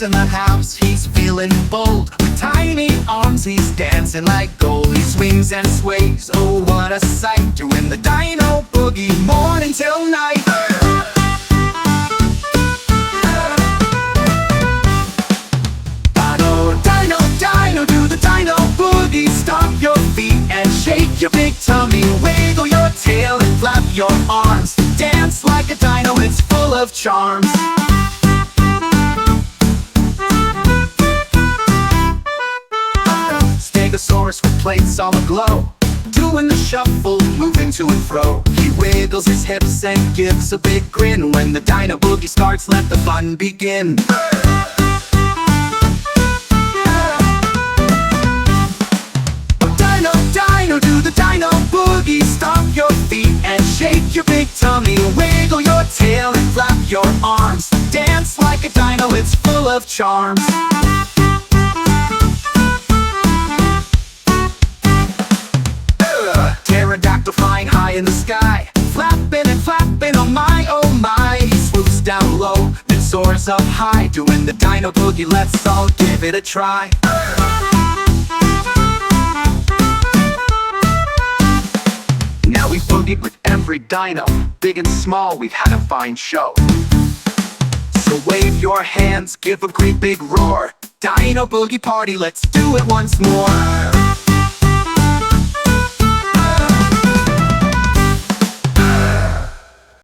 in the house, he's feeling bold. With tiny arms, he's dancing like gold. He swings and sways, oh what a sight, doing the Dino Boogie morning till night. Dino, Dino, do the Dino Boogie. Stomp your feet and shake your big tummy. Wiggle your tail and flap your arms. Dance like a dino, it's full of charms. Stegosaurus with plates all aglow, doing the shuffle, moving to and fro. He wiggles his hips and gives a big grin. When the Dino Boogie starts, let the fun begin. Dino, Dino, do the Dino Boogie. Stomp your feet and shake your big tummy. Wiggle your tail and flap your arms. Dance like a dino, it's full of charms. Pterodactyl flying high in the sky, flapping and flapping, oh my. He swoops down low, then soars up high, doing the Dino Boogie, let's all give it a try. Now we've boogied with every dino, big and small, we've had a fine show. So wave your hands, give a great big roar. Dino Boogie Party, let's do it once more.